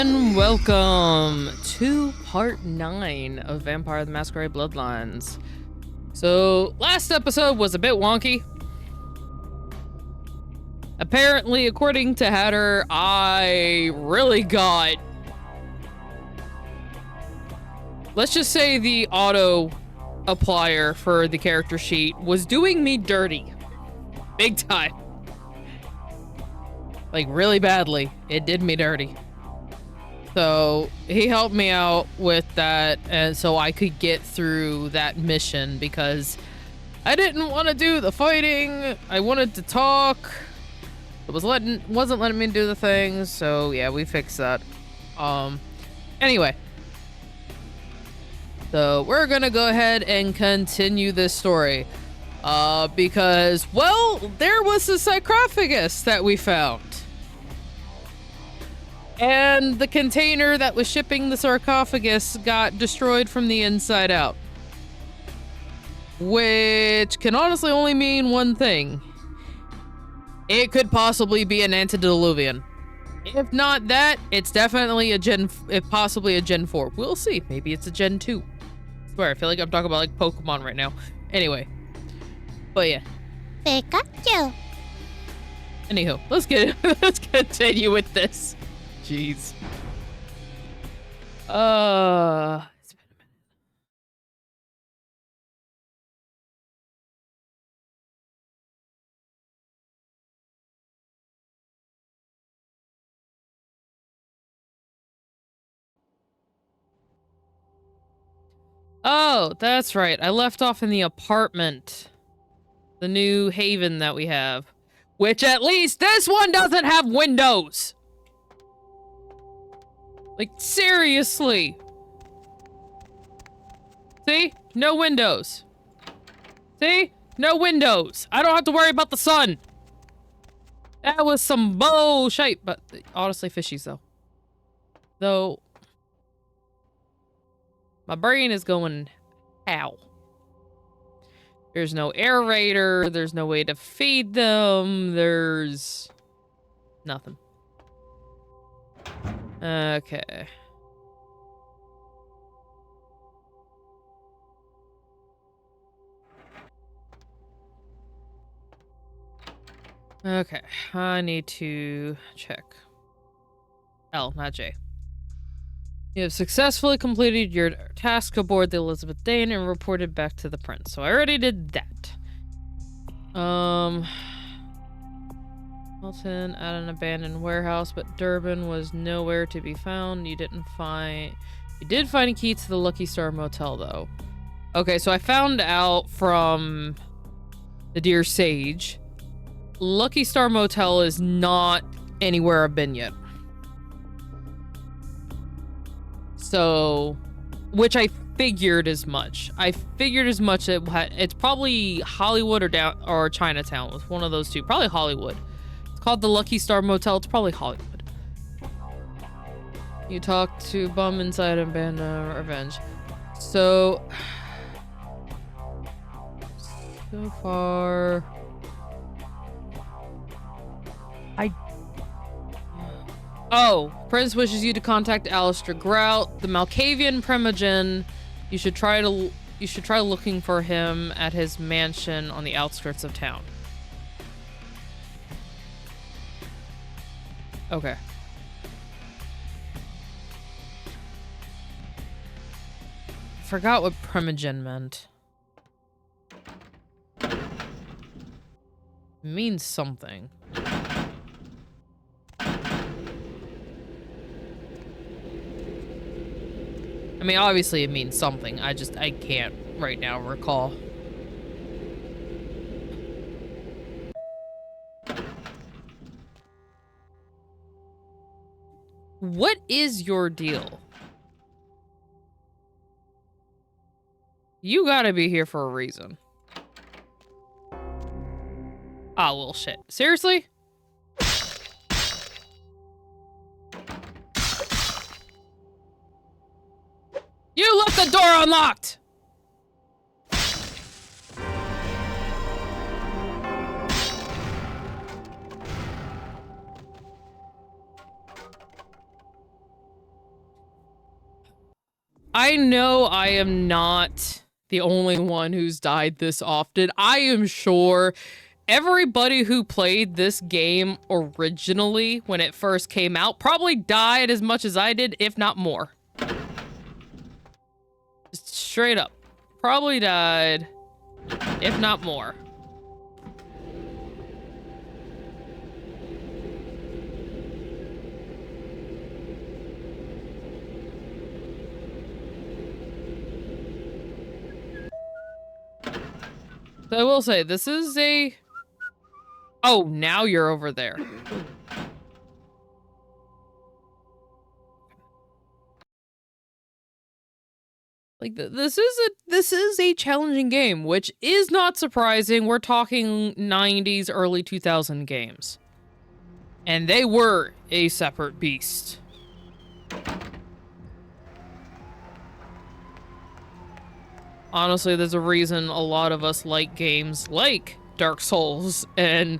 and welcome to part 9 of Vampire the Masquerade Bloodlines. So, last episode was a bit wonky. Apparently, according to Hatter, I really got... Let's just say the auto applier for the character sheet was doing me dirty. Big time. Like, really badly. It did me dirty. So he helped me out with that, and so I could get through that mission because I didn't want to do the fighting. I wanted to talk. It wasn't letting me do the things. So yeah, we fixed that. Anyway, so we're gonna go ahead and continue this story, because well, there was a sarcophagus that we found. And the container that was shipping the sarcophagus got destroyed from the inside out. Which can honestly only mean one thing. It could possibly be an antediluvian. If not that, it's definitely possibly a Gen 4. We'll see. Maybe it's a Gen 2. I swear, I feel like I'm talking about like Pokemon right now. Anyway. But yeah. Pikachu. Anywho, let's continue with this. Jeez. It's been a minute. Oh, that's right. I left off in the apartment. The new haven that we have. Which at least this one doesn't have windows. Like, seriously. See? No windows. See? No windows. I don't have to worry about the sun. That was some bullshit, but honestly fishies though. Though, my brain is going, how? There's no aerator. There's no way to feed them. There's nothing. Okay. Okay, I need to check. L, not J. You have successfully completed your task aboard the Elizabeth Dane and reported back to the prince. So I already did that. Milton at an abandoned warehouse, but Durbin was nowhere to be found. You did find a key to the Lucky Star Motel, though. Okay, so I found out from the Dear Sage, Lucky Star Motel is not anywhere I've been yet. So, which I figured as much. I figured as much that it's probably Hollywood or Chinatown. It's one of those two. Probably Hollywood. Called the Lucky Star Motel. It's probably Hollywood. You talk to Bum inside and Band Revenge. So far, Prince wishes you to contact Alistair Grout, the Malkavian Primogen. You should try looking for him at his mansion on the outskirts of town. Okay. I forgot what Primogen meant. It means something. I mean, obviously it means something. I can't right now recall. What is your deal? You gotta be here for a reason. Ah, well, shit. Seriously? You left the door unlocked! I know I am not the only one who's died this often. I am sure everybody who played this game originally when it first came out probably died as much as I did, if not more. Just straight up. Probably died, if not more. So I will say, this is a... Oh, now you're over there. Like, this is a challenging game, which is not surprising. We're talking 90s, early 2000 games. And they were a separate beast. Honestly, there's a reason a lot of us like games like Dark Souls and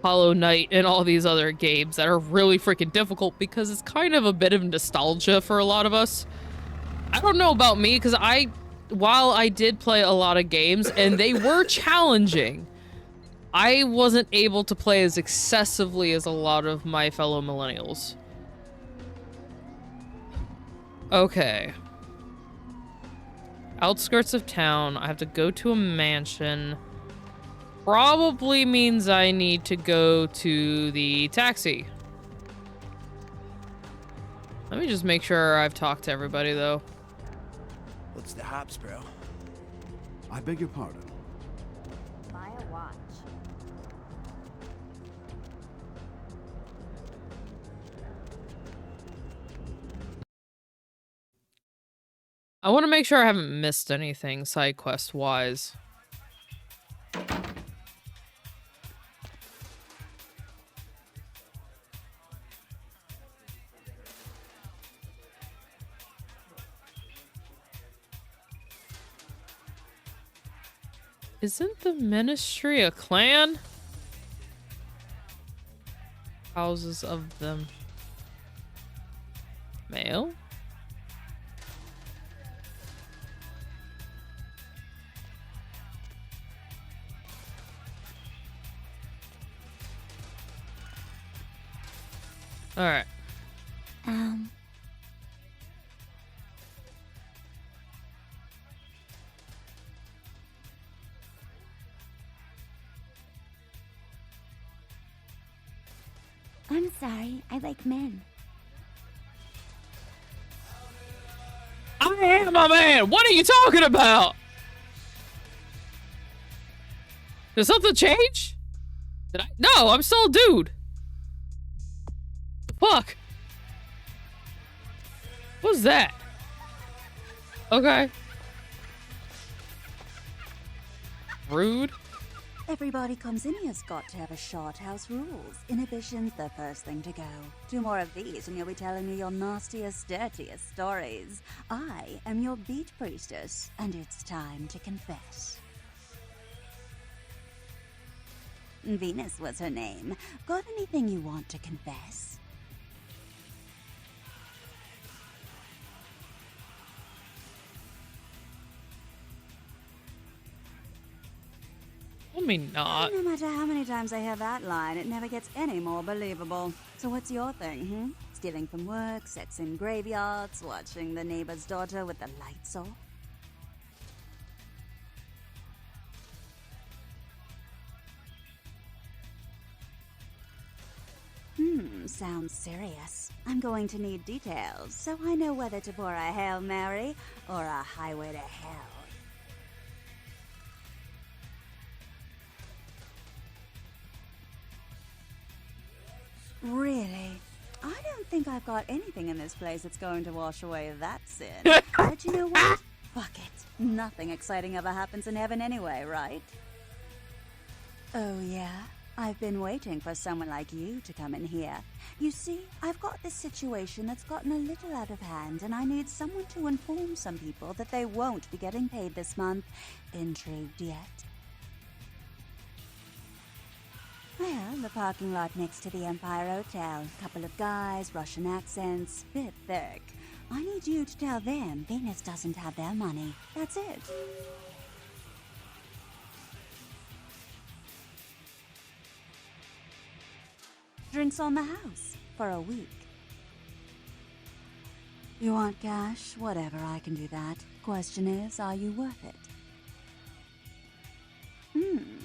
Hollow Knight and all these other games that are really freaking difficult, because it's kind of a bit of nostalgia for a lot of us. I don't know about me, because while I did play a lot of games and they were challenging, I wasn't able to play as excessively as a lot of my fellow millennials. Okay. Outskirts of town. I have to go to a mansion. Probably means I need to go to the taxi. Let me just make sure I've talked to everybody, though. What's the hops, bro? I beg your pardon. Buy a watch. I want to make sure I haven't missed anything side quest wise. Isn't the ministry a clan? Houses of them. Male? Alright. I'm sorry, I like men. I am a man! What are you talking about? Did something change? Did I? No, I'm still a dude. The fuck? What's that? Okay. Rude. Everybody comes in here's got to have a short house rules. Inhibition's the first thing to go. 2 more of these and you'll be telling me your nastiest, dirtiest stories. I am your beat priestess, and it's time to confess. Venus was her name. Got anything you want to confess? I mean, not. No matter how many times I hear that line, it never gets any more believable. So what's your thing, Stealing from work, sex in graveyards, watching the neighbor's daughter with the lights off? Sounds serious. I'm going to need details, so I know whether to pour a Hail Mary or a highway to hell. Really? I don't think I've got anything in this place that's going to wash away that sin. But you know what? Fuck it. Nothing exciting ever happens in heaven anyway, right? Oh yeah? I've been waiting for someone like you to come in here. You see, I've got this situation that's gotten a little out of hand, and I need someone to inform some people that they won't be getting paid this month. Intrigued yet? Well, the parking lot next to the Empire Hotel. Couple of guys, Russian accents, bit thick. I need you to tell them Venus doesn't have their money. That's it. Drinks on the house for a week. You want cash? Whatever, I can do that. Question is, are you worth it?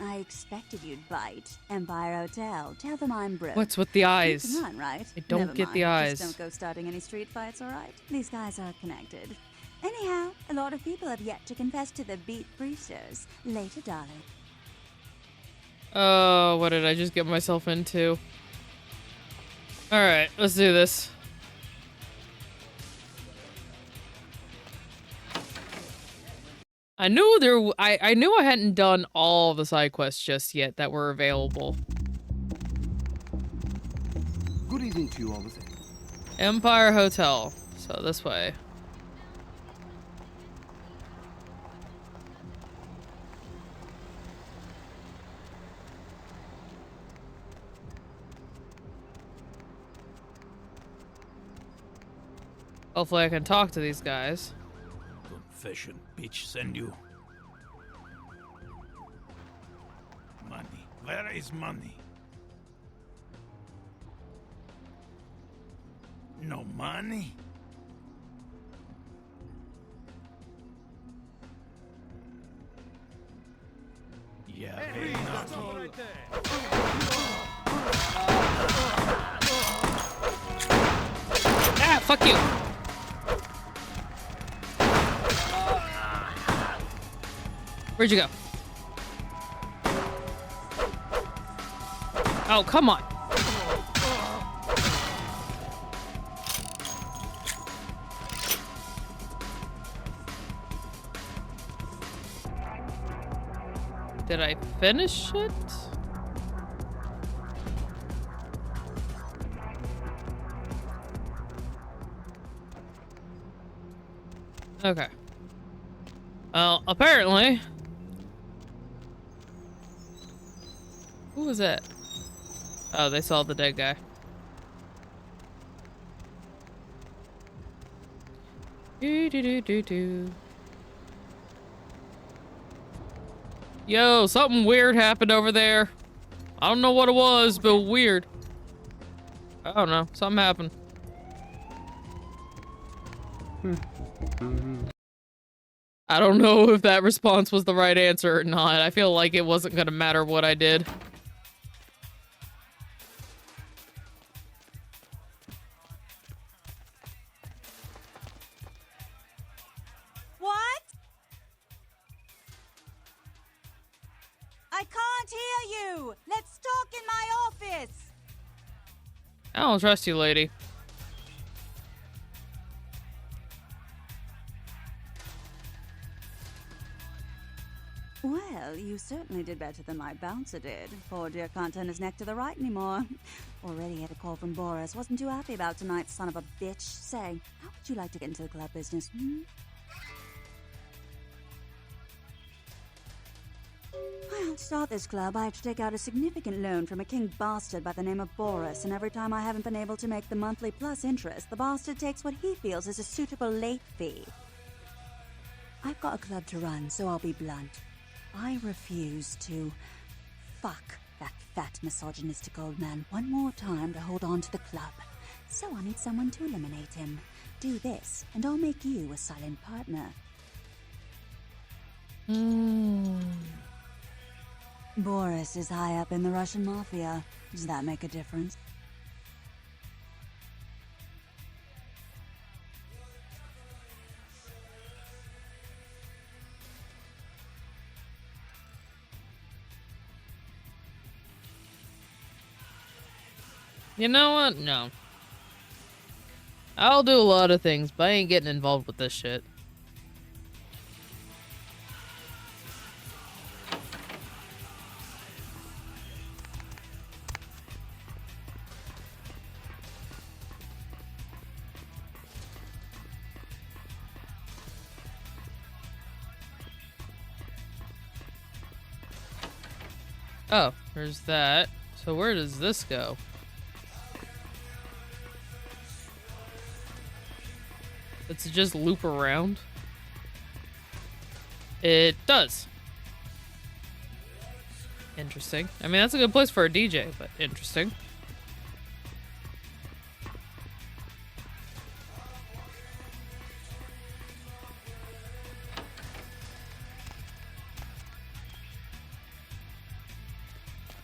I expected you'd bite. Empire Hotel. Tell them I'm broke. What's with the eyes? Keep in mind, right? I don't Never get mind. the eyes. Just don't go starting any street fights, alright? These guys are connected. Anyhow, a lot of people have yet to confess to the beat priesters. Later, darling. Oh, what did I just get myself into? Alright, let's do this. I knew I knew I hadn't done all the side quests just yet that were available. Good evening to you all the same. Empire Hotel. So this way. Hopefully I can talk to these guys. Confession, bitch, send you. Money. Where is money? No money? Yeah, very nice. Ah, fuck you! Where'd you go? Oh, come on. Did I finish it? Okay. Well, apparently. Who was that? Oh, they saw the dead guy. Do. Yo, something weird happened over there. I don't know what it was, but weird. I don't know. Something happened. I don't know if that response was the right answer or not. I feel like it wasn't gonna matter what I did. What? I can't hear you! Let's talk in my office! I don't trust you, lady. Well, you certainly did better than my bouncer did. Poor dear can't turn his neck to the right anymore. Already had a call from Boris. Wasn't too happy about tonight's son of a bitch. Say, how would you like to get into the club business, Well, to start this club, I have to take out a significant loan from a king bastard by the name of Boris, and every time I haven't been able to make the monthly plus interest, the bastard takes what he feels is a suitable late fee. I've got a club to run, so I'll be blunt. I refuse to fuck that fat misogynistic old man one more time to hold on to the club. So I need someone to eliminate him. Do this, and I'll make you a silent partner. Boris is high up in the Russian mafia. Does that make a difference? You know what? No. I'll do a lot of things, but I ain't getting involved with this shit. Oh, there's that. So where does this go? Let's just loop around. It does. Interesting. I mean, that's a good place for a DJ, but interesting.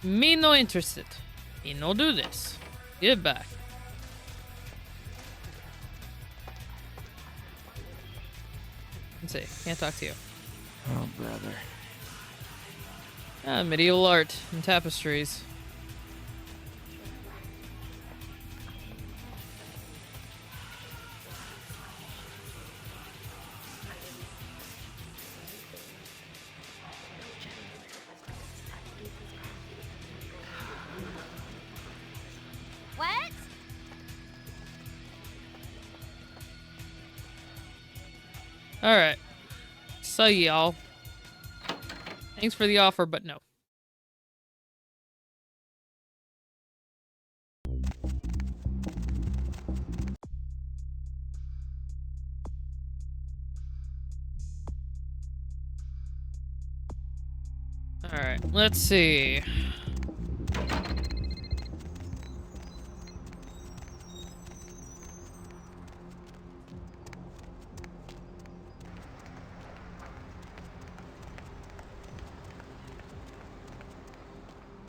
Me no interested. Me no do this. Get back. Let's see. Can't talk to you. Oh, brother. Ah, medieval art and tapestries. What? Alright. So, y'all. Thanks for the offer, but no. Alright, let's see.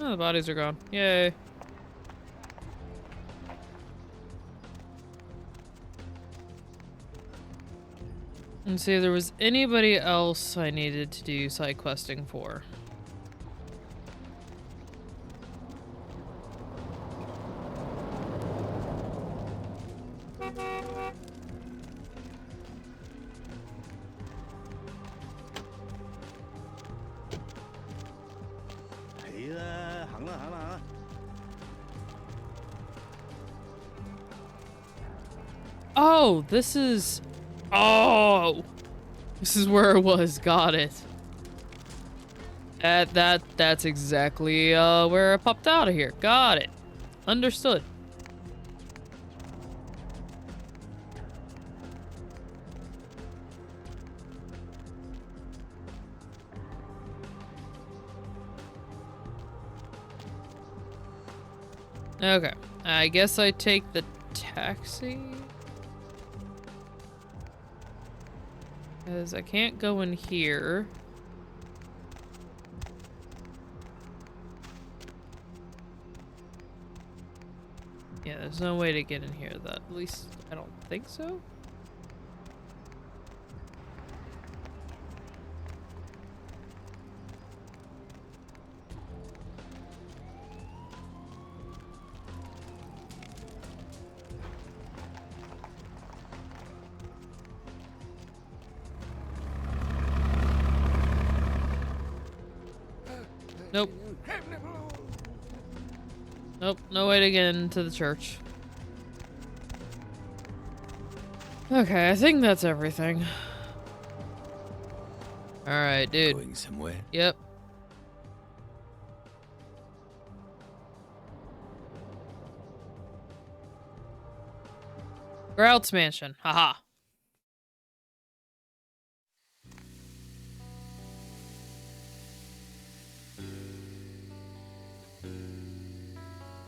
Oh, the bodies are gone. Yay. And see if there was anybody else I needed to do side questing for. Oh, this is... Oh! This is where it was. Got it. That's exactly where it popped out of here. Got it. Understood. Okay. I guess I take the taxi? Because I can't go in here. Yeah, there's no way to get in here. That, at least, I don't think so. Nope. Nope, no way to get into the church. Okay, I think that's everything. Alright, dude. Going somewhere. Yep. Grout's mansion. Haha.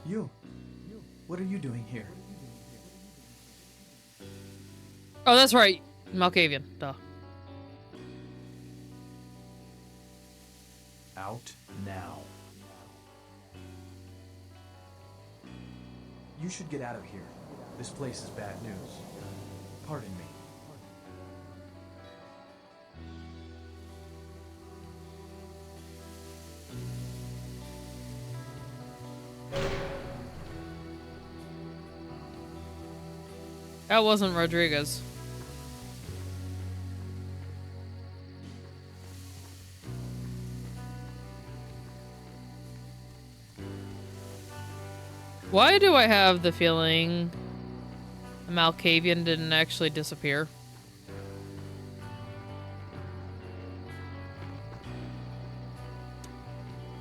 You. What are you doing here? Oh, that's right. Malkavian. Duh. Out now. You should get out of here. This place is bad news. Pardon me. That wasn't Rodriguez. Why do I have the feeling the Malkavian didn't actually disappear?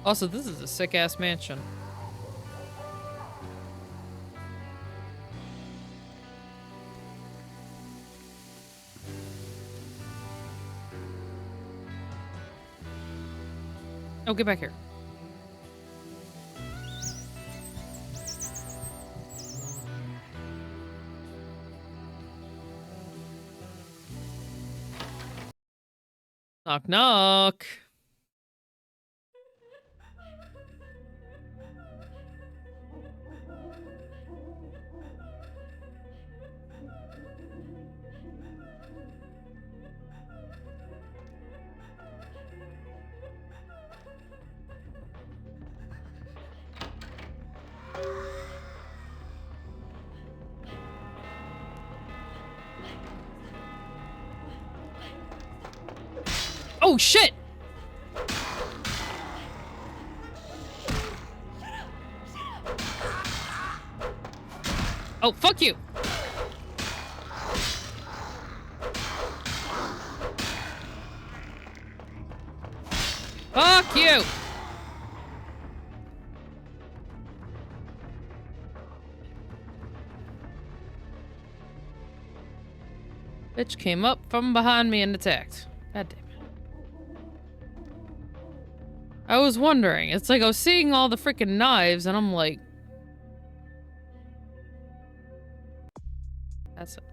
Also, this is a sick-ass mansion. Oh, get back here. Knock, knock. Oh, shit! Oh, fuck you! Fuck you! Bitch came up from behind me and attacked. God damn it. I was wondering. It's like I was seeing all the freaking knives and I'm like... That's it.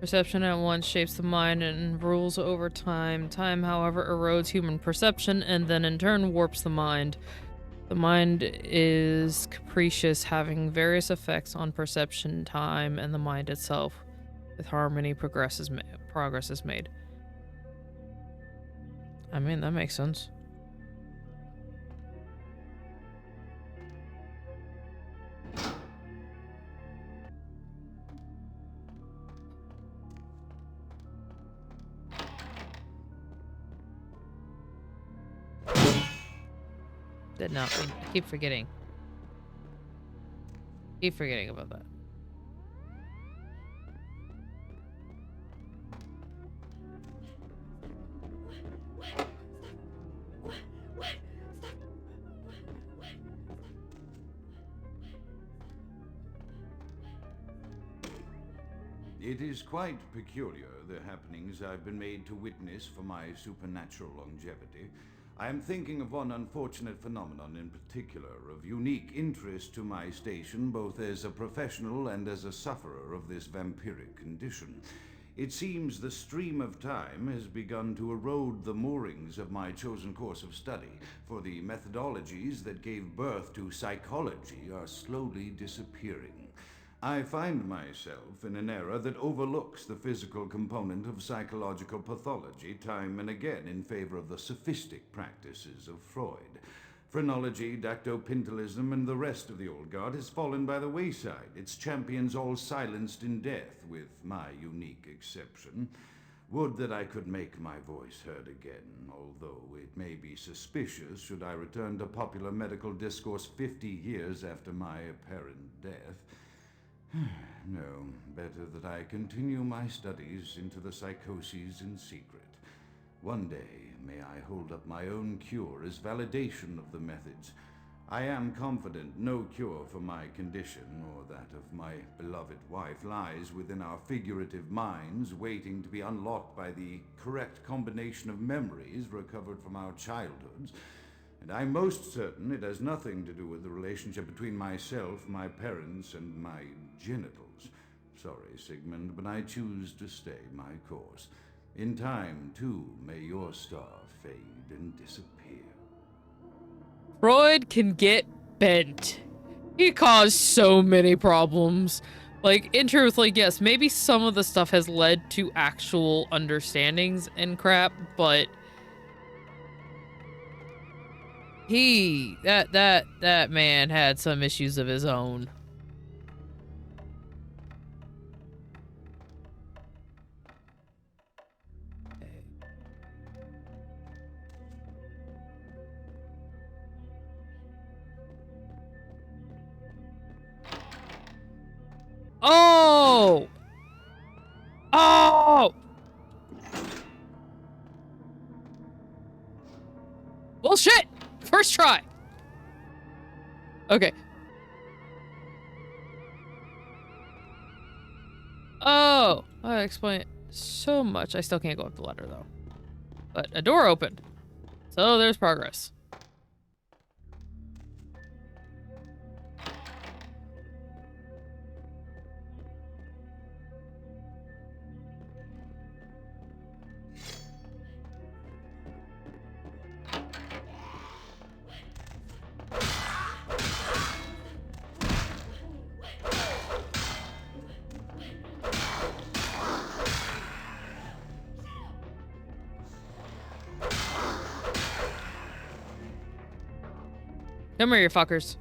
Perception at once shapes the mind and rules over time. Time, however, erodes human perception and then in turn warps the mind. The mind is capricious, having various effects on perception, time, and the mind itself. With harmony, progress is made. I mean, that makes sense. Did not. I keep forgetting. Keep forgetting about that. It is quite peculiar, the happenings I've been made to witness for my supernatural longevity. I am thinking of one unfortunate phenomenon in particular, of unique interest to my station, both as a professional and as a sufferer of this vampiric condition. It seems the stream of time has begun to erode the moorings of my chosen course of study, for the methodologies that gave birth to psychology are slowly disappearing. I find myself in an era that overlooks the physical component of psychological pathology time and again in favor of the sophistic practices of Freud. Phrenology, dactopintilism, and the rest of the old guard has fallen by the wayside, its champions all silenced in death, with my unique exception. Would that I could make my voice heard again, although it may be suspicious should I return to popular medical discourse 50 years after my apparent death. No, better that I continue my studies into the psychoses in secret. One day, may I hold up my own cure as validation of the methods. I am confident no cure for my condition, or that of my beloved wife, lies within our figurative minds, waiting to be unlocked by the correct combination of memories recovered from our childhoods. And I'm most certain it has nothing to do with the relationship between myself, my parents, and my genitals. Sorry, Sigmund, but I choose to stay my course. In time, too, may your star fade and disappear. Freud can get bent. He caused so many problems. Like, in truth, like, yes, maybe some of the stuff has led to actual understandings and crap, but that man had some issues of his own. Oh! Oh! Bullshit! First try. Okay. Oh, I explain it so much. I still can't go up the ladder though. But a door opened. So there's progress. Come here, you fuckers.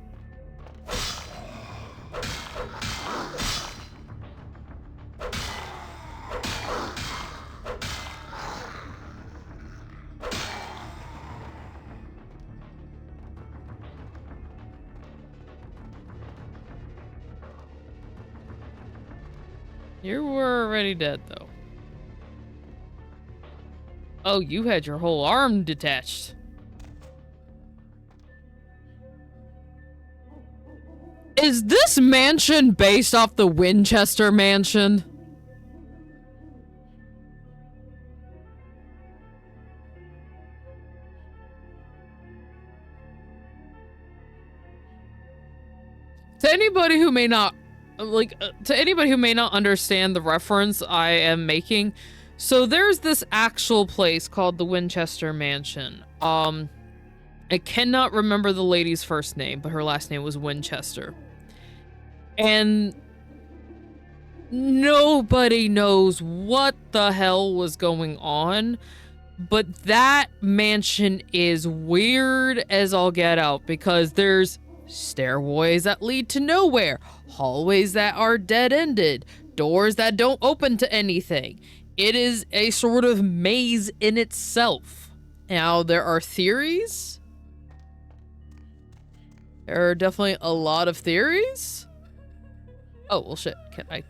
You were already dead, though. Oh, you had your whole arm detached. Is this mansion based off the Winchester mansion? To anybody who may not understand the reference I am making, so there's this actual place called the Winchester Mansion. I cannot remember the lady's first name, but her last name was Winchester. And nobody knows what the hell was going on, but that mansion is weird as all get out because there's stairways that lead to nowhere, hallways that are dead-ended, doors that don't open to anything. It is a sort of maze in itself. Now, there are theories. There are definitely a lot of theories. Oh, well, shit. I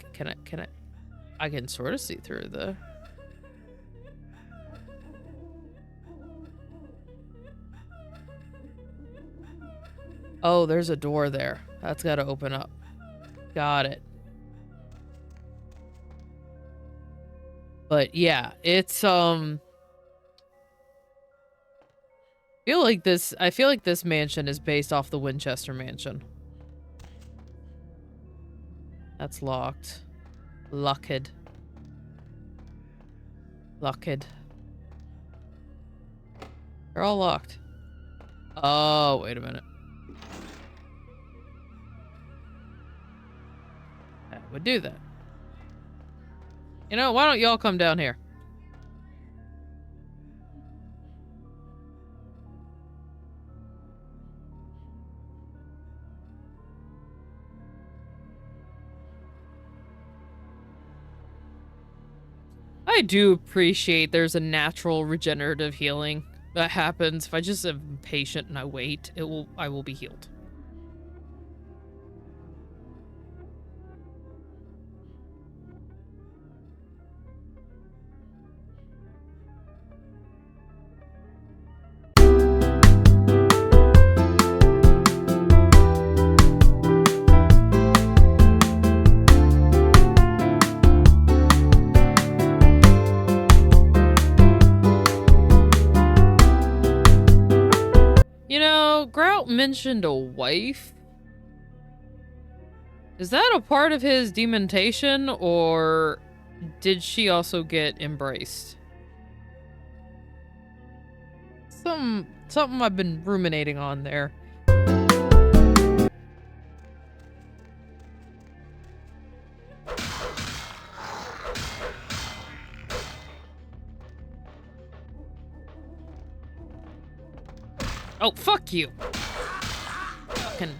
can sort of see through the... Oh, there's a door there. That's got to open up. Got it. But yeah, it's I feel like this mansion is based off the Winchester mansion. That's locked. Locked. Locked. They're all locked. Oh, wait a minute. That would do that. You know, why don't y'all come down here? I do appreciate there's a natural regenerative healing that happens. If I just am patient and I wait, I will be healed. Grout mentioned a wife. Is that a part of his dementation, or did she also get embraced? Something I've been ruminating on there. Oh, fuck you. Fucking.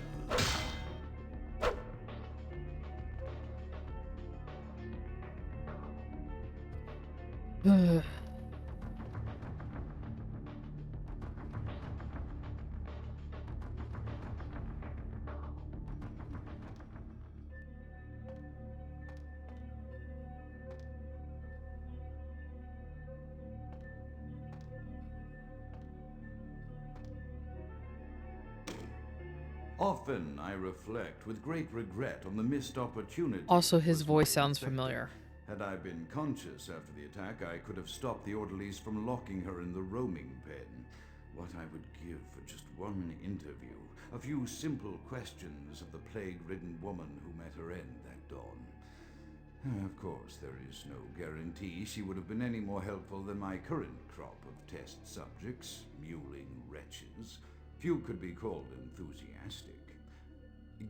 Often I reflect with great regret on the missed opportunity. Also, his that was voice not sounds expected. familiar. Had I been conscious after the attack, I could have stopped the orderlies from locking her in the roaming pen. What I would give for just one interview, a few simple questions of the plague-ridden woman who met her end that dawn. Of course, there is no guarantee she would have been any more helpful than my current crop of test subjects, mewling wretches. Few could be called enthusiastic.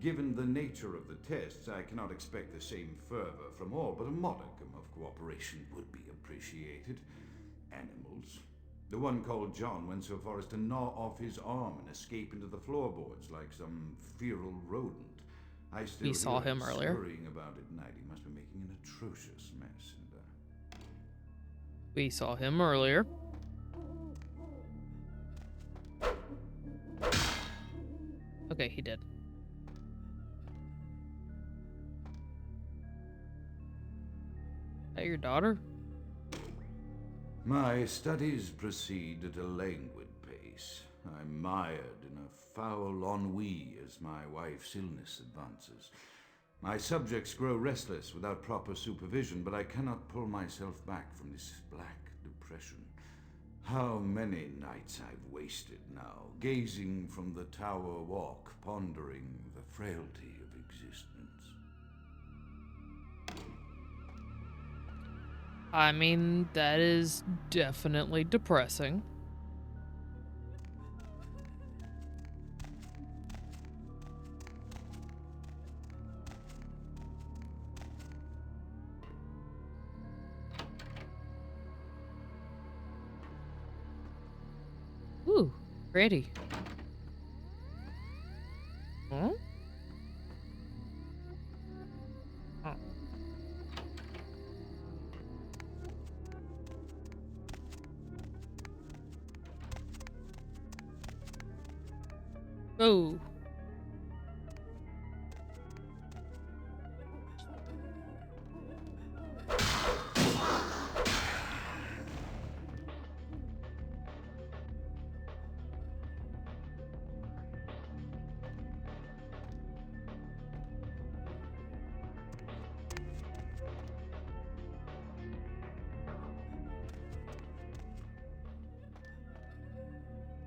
Given the nature of the tests, I cannot expect the same fervor from all, but a modicum of cooperation would be appreciated. Animals. The one called John went so far as to gnaw off his arm and escape into the floorboards like some feral rodent. I still We saw hear him earlier. scurrying about at night. He must be making an atrocious mess. We saw him earlier. Okay, he did. Is that your daughter? My studies proceed at a languid pace. I'm mired in a foul ennui as my wife's illness advances. My subjects grow restless without proper supervision, but I cannot pull myself back from this black depression. How many nights I've wasted now, gazing from the tower walk, pondering the frailty of existence. I mean, that is definitely depressing. Ooh, pretty. Huh? Oh. Oh.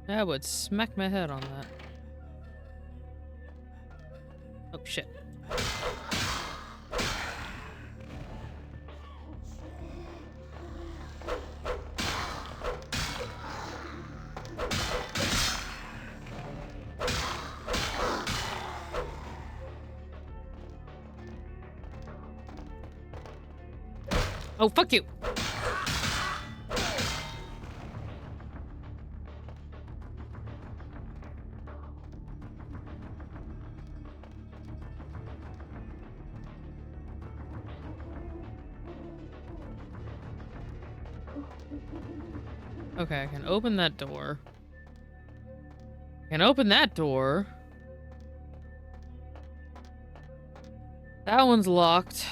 I would smack my head on that. Oh, shit. Oh, fuck you! Okay, I can open that door. I can open that door. That one's locked.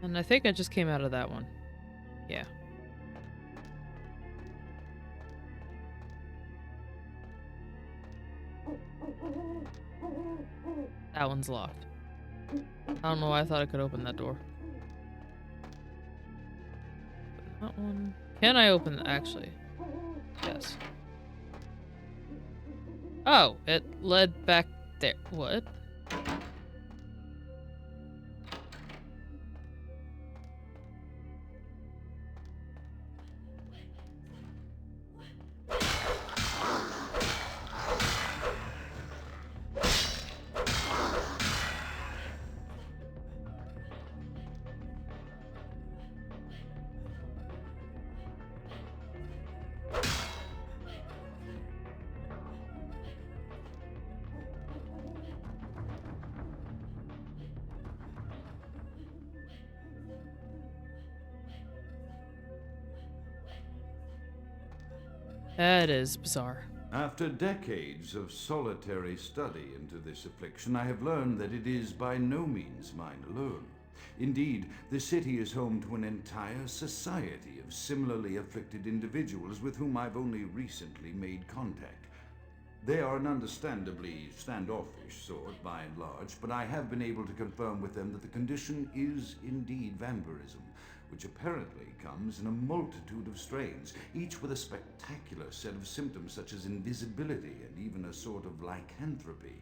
And I think I just came out of that one. Yeah. That one's locked. I don't know why I thought I could open that door. That one. Can I open actually? Yes. Oh, it led back there. What? That is bizarre. After decades of solitary study into this affliction, I have learned that it is by no means mine alone. Indeed, the city is home to an entire society of similarly afflicted individuals with whom I've only recently made contact. They are an understandably standoffish sort by and large, but I have been able to confirm with them that the condition is indeed vampirism, which apparently comes in a multitude of strains, each with a spectacular set of symptoms such as invisibility and even a sort of lycanthropy.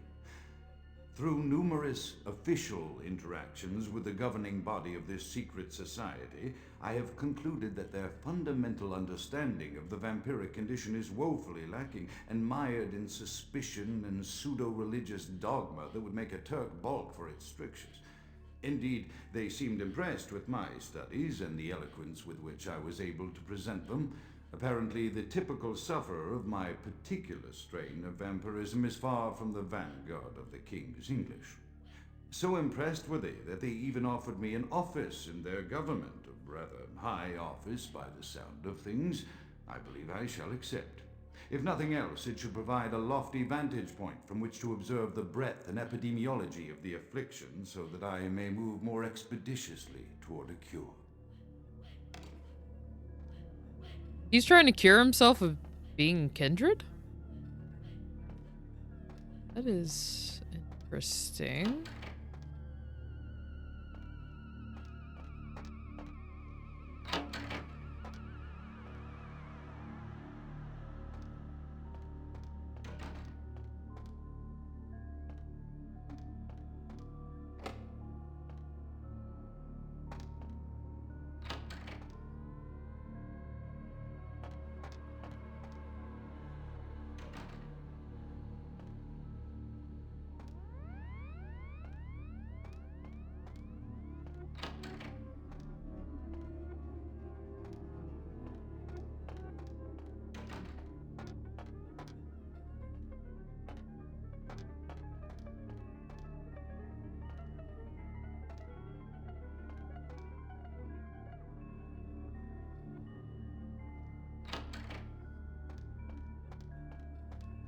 Through numerous official interactions with the governing body of this secret society, I have concluded that their fundamental understanding of the vampiric condition is woefully lacking and mired in suspicion and pseudo-religious dogma that would make a Turk balk for its strictures. Indeed, they seemed impressed with my studies and the eloquence with which I was able to present them. Apparently, the typical sufferer of my particular strain of vampirism is far from the vanguard of the King's English. So impressed were they that they even offered me an office in their government, a rather high office by the sound of things. I believe I shall accept. If nothing else, it should provide a lofty vantage point from which to observe the breadth and epidemiology of the affliction so that I may move more expeditiously toward a cure. He's trying to cure himself of being kindred? That is interesting.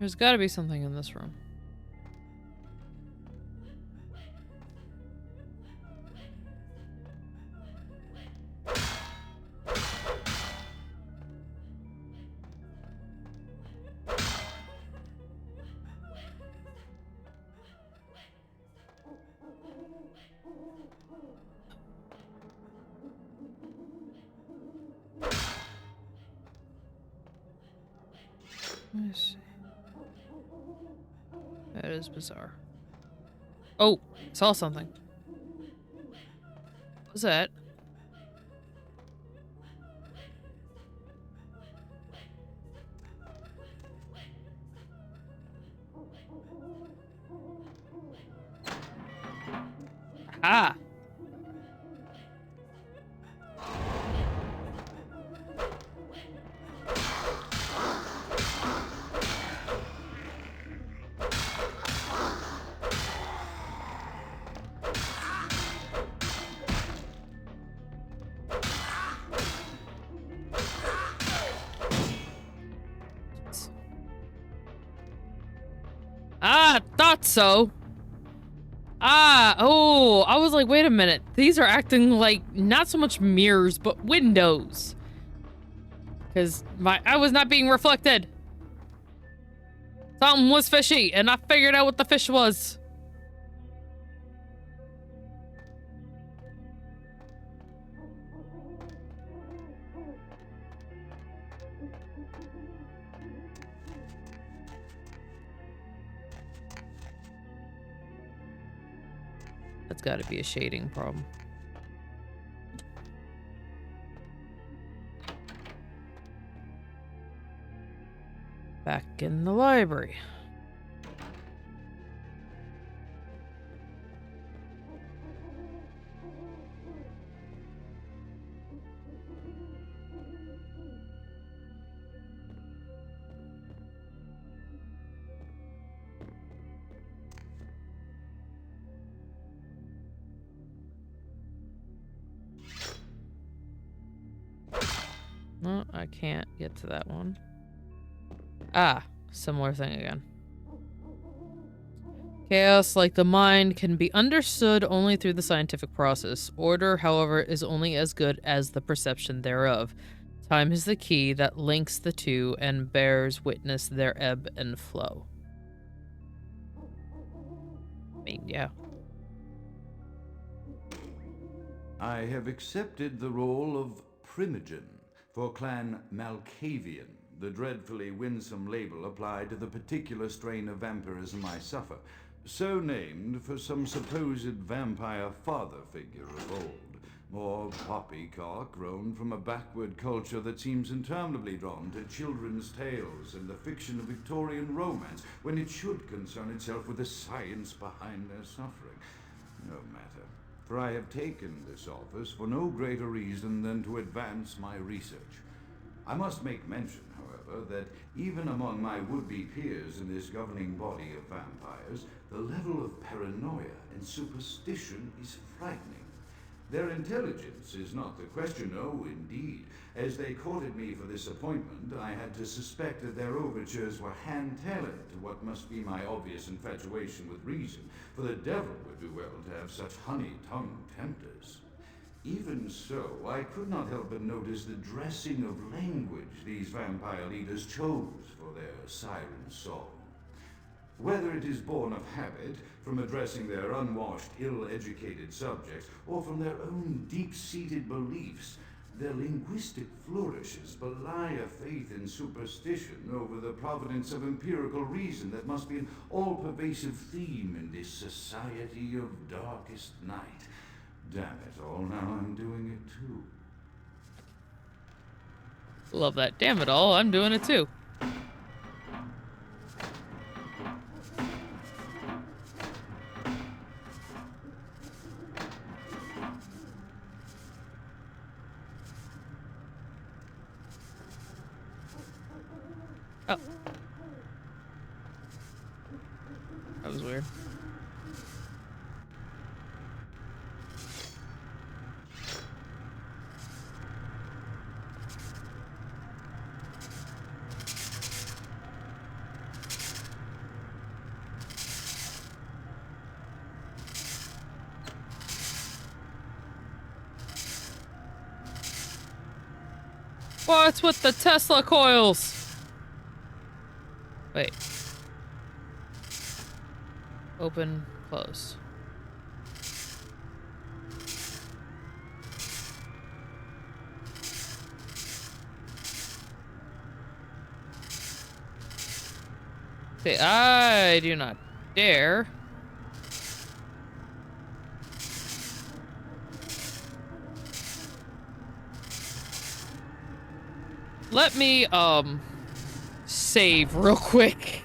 There's got to be something in this room. Let me see. That is bizarre. Oh, saw something. What was that? Ah. Ah, thought so. Ah, oh, I was like, wait a minute. These are acting like not so much mirrors, but windows. Because I was not being reflected. Something was fishy, and I figured out what the fish was. That's got to be a shading problem. Back in the library. No, I can't get to that one. Ah, similar thing again. Chaos, like the mind, can be understood only through the scientific process. Order, however, is only as good as the perception thereof. Time is the key that links the two and bears witness their ebb and flow. I mean, yeah. I have accepted the role of Primogen for Clan Malkavian, the dreadfully winsome label applied to the particular strain of vampirism I suffer, so named for some supposed vampire father figure of old. More poppycock grown from a backward culture that seems interminably drawn to children's tales and the fiction of Victorian romance, when it should concern itself with the science behind their suffering. No matter, for I have taken this office for no greater reason than to advance my research. I must make mention, however, that even among my would-be peers in this governing body of vampires, the level of paranoia and superstition is frightening. Their intelligence is not the question, oh, indeed. As they courted me for this appointment, I had to suspect that their overtures were hand-tailored to what must be my obvious infatuation with reason, for the devil would do well to have such honey-tongued tempters. Even so, I could not help but notice the dressing of language these vampire leaders chose for their siren song. Whether it is born of habit, from addressing their unwashed, ill-educated subjects, or from their own deep-seated beliefs, their linguistic flourishes belie a faith in superstition over the providence of empirical reason that must be an all-pervasive theme in this society of darkest night. Damn it all, now I'm doing it too. Love that. Damn it all, I'm doing it too. Oh. That was weird. What's with the Tesla coils? Wait. Open, close. Okay, I do not dare. Let me, save real quick.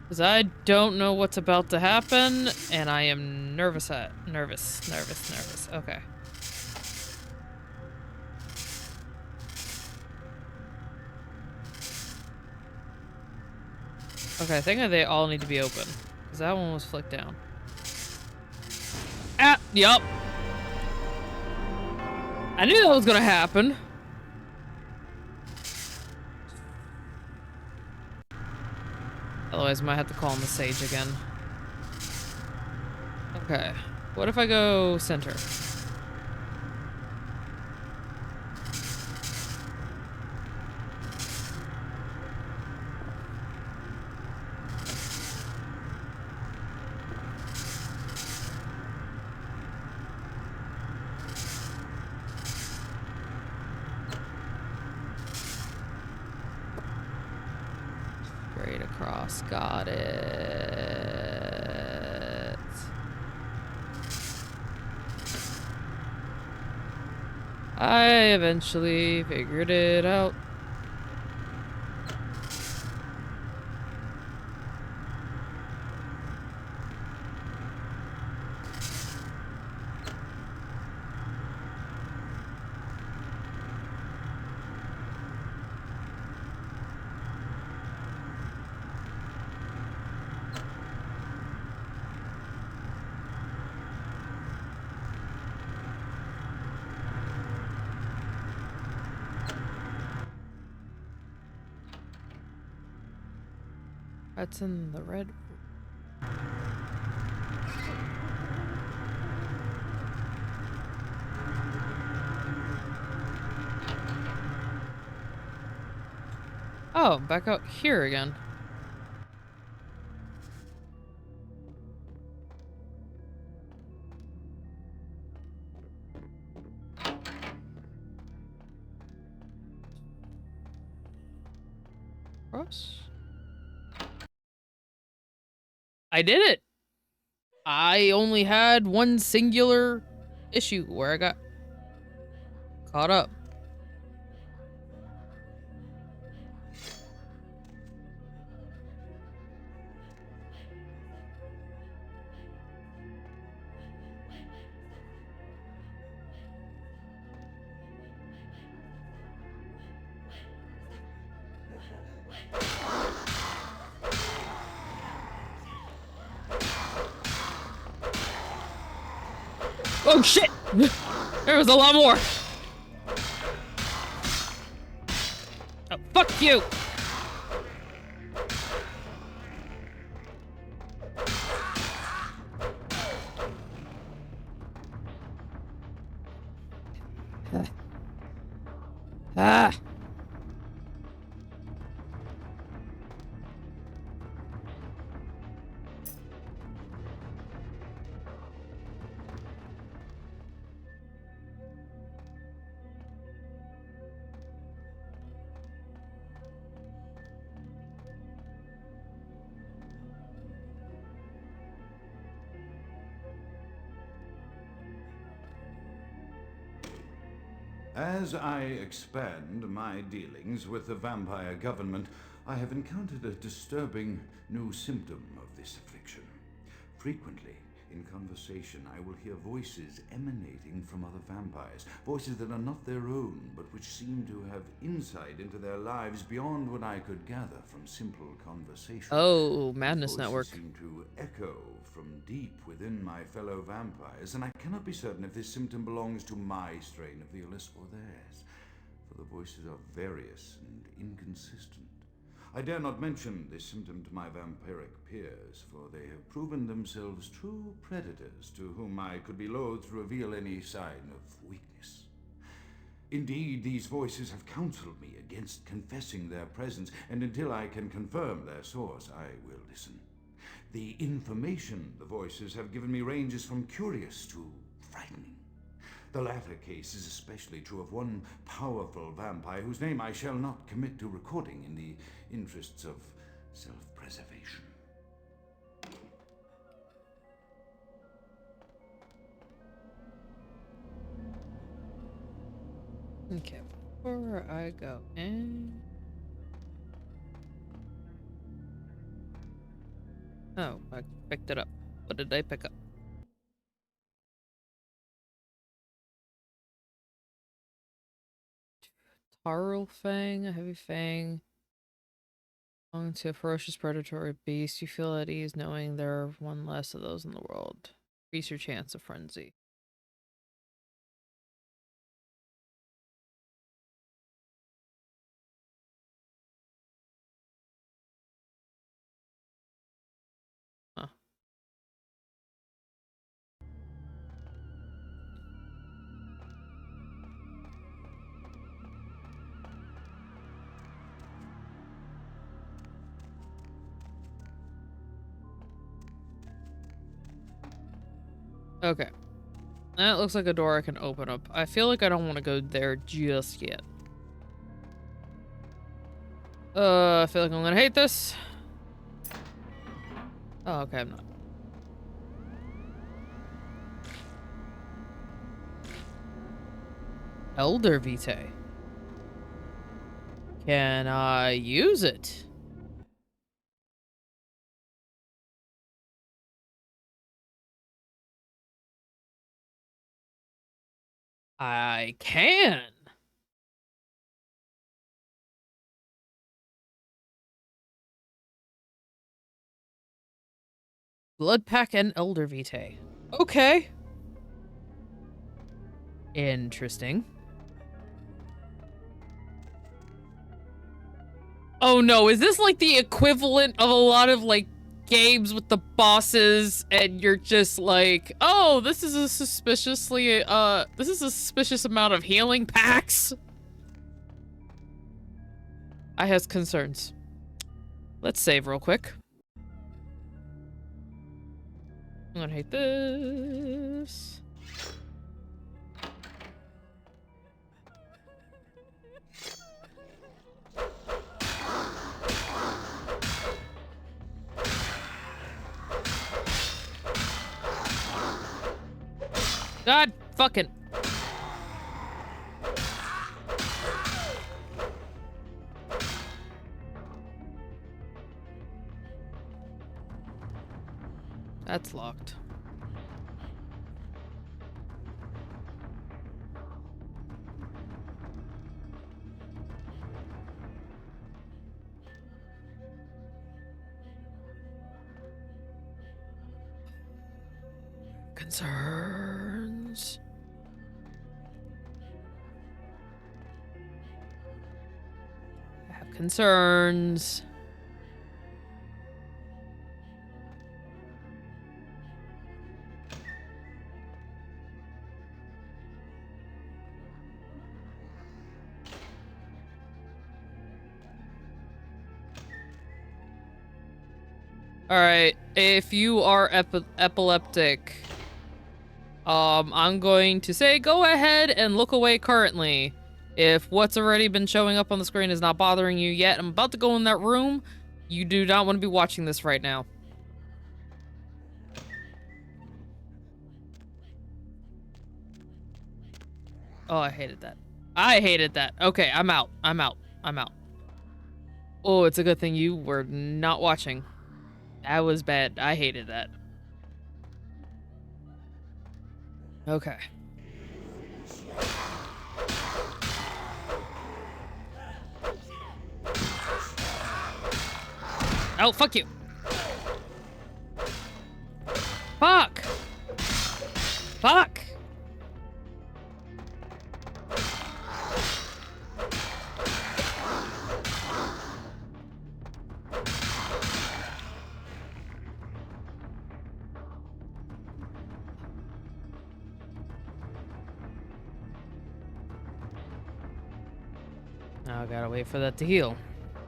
Because I don't know what's about to happen, and I am nervous. Okay. Okay, I think they all need to be open. Because that one was flicked down. Ah, yup. I knew that was gonna happen. Otherwise, I might have to call on the sage again. Okay. What if I go center? Straight across. Got it. I eventually figured it out. That's in the red. Oh, back out here again. Cross. I did it! I only had one singular issue where I got caught up. Oh shit! There was a lot more! Oh, fuck you! Ah! As I expand my dealings with the vampire government, I have encountered a disturbing new symptom of this affliction. Frequently, in conversation, I will hear voices emanating from other vampires, voices that are not their own, but which seem to have insight into their lives beyond what I could gather from simple conversation. Oh, Madness These Network. voices seem to echo from deep within my fellow vampires, and I cannot be certain if this symptom belongs to my strain of the illness or theirs, for the voices are various and inconsistent. I dare not mention this symptom to my vampiric peers, for they have proven themselves true predators to whom I could be loath to reveal any sign of weakness. Indeed, these voices have counseled me against confessing their presence, and until I can confirm their source, I will listen. The information the voices have given me ranges from curious to frightening. The latter case is especially true of one powerful vampire whose name I shall not commit to recording in the interests of self-preservation. Okay, before I go in... Oh, I picked it up. What did I pick up? Tarl Fang, a heavy fang. Belonging to a ferocious predatory beast. You feel at ease knowing there are one less of those in the world. Increase your chance of frenzy. Huh. Okay. That looks like a door I can open up. I feel like I don't want to go there just yet. I feel like I'm gonna hate this. Oh, okay, I'm not. Elder Vitae. Can I use it? I can. Blood Pack and Elder Vitae. Okay. Interesting. Oh no, is this like the equivalent of a lot of like games with the bosses and you're just like, oh, this is a suspicious amount of healing packs? I has concerns. Let's save real quick. I'm gonna hate this. God fucking. That's locked. Concerns. I have concerns. All right, if you are epileptic, I'm going to say go ahead and look away currently. If what's already been showing up on the screen is not bothering you yet, I'm about to go in that room. You do not want to be watching this right now. Oh, I hated that. I hated that. Okay, I'm out. I'm out. I'm out. Oh, it's a good thing you were not watching. That was bad. I hated that. Okay. Oh, fuck you. Fuck. Fuck. Now I gotta wait for that to heal,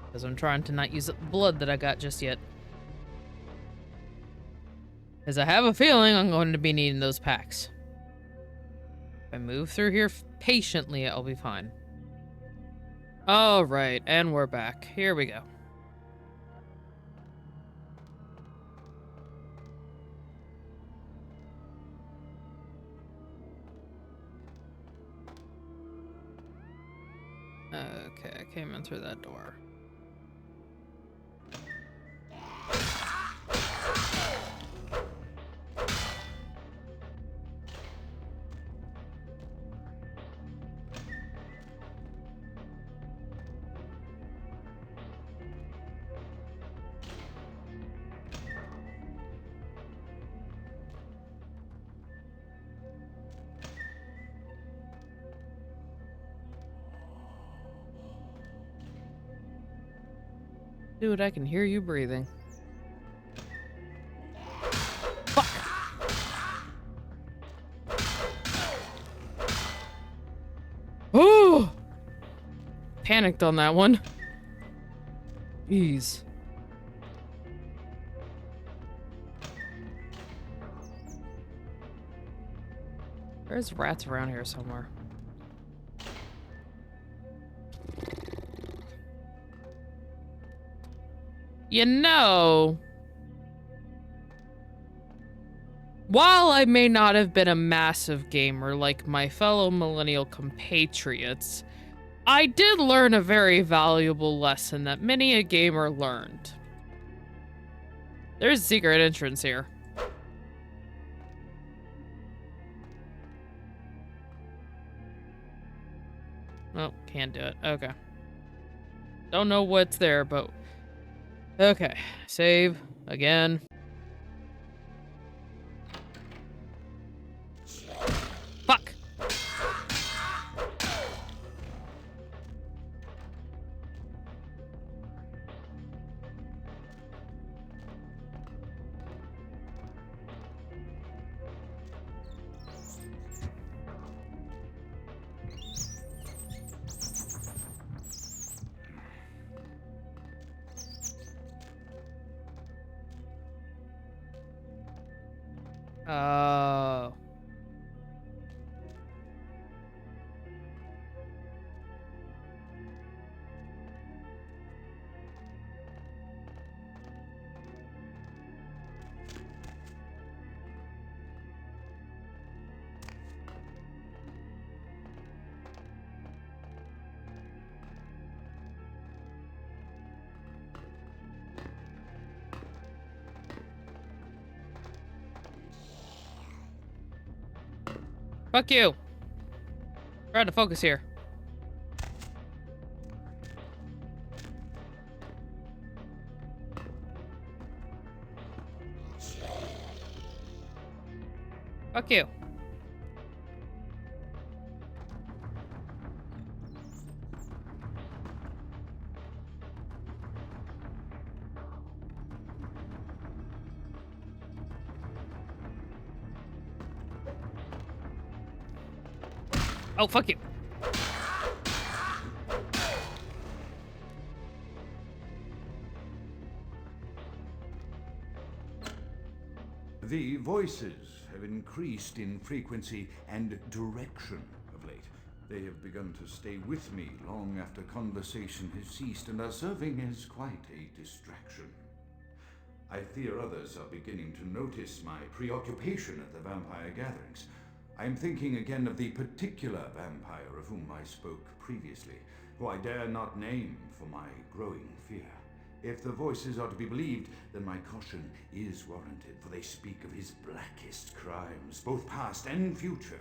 because I'm trying to not use the blood that I got just yet. Because I have a feeling I'm going to be needing those packs. If I move through here patiently, I'll be fine. All right, and we're back. Here we go. Okay, I came in through that door. Dude, I can hear you breathing. Fuck! Oh! Panicked on that one. Jeez. There's rats around here somewhere. You know, while I may not have been a massive gamer like my fellow millennial compatriots, I did learn a very valuable lesson that many a gamer learned. There's a secret entrance here. Oh, can't do it. Okay. Don't know what's there, but... Okay, save again. Fuck. Oh. Fuck you. Trying to focus here. Fuck you. Oh, fuck you. The voices have increased in frequency and direction of late. They have begun to stay with me long after conversation has ceased and are serving as quite a distraction. I fear others are beginning to notice my preoccupation at the vampire gatherings. I am thinking again of the particular vampire of whom I spoke previously, who I dare not name for my growing fear. If the voices are to be believed, then my caution is warranted, for they speak of his blackest crimes, both past and future.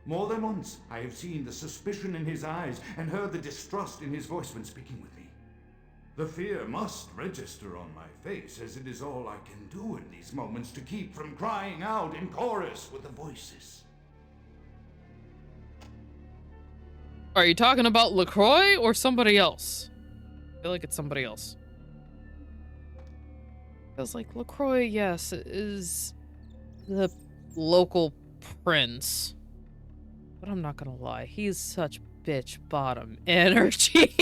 More than once I have seen the suspicion in his eyes and heard the distrust in his voice when speaking with me. The fear must register on my face, as it is all I can do in these moments to keep from crying out in chorus with the voices. Are you talking about LaCroix or somebody else? I feel like it's somebody else. Feels like LaCroix, yes, is the local prince. But I'm not gonna lie, he's such bitch bottom energy.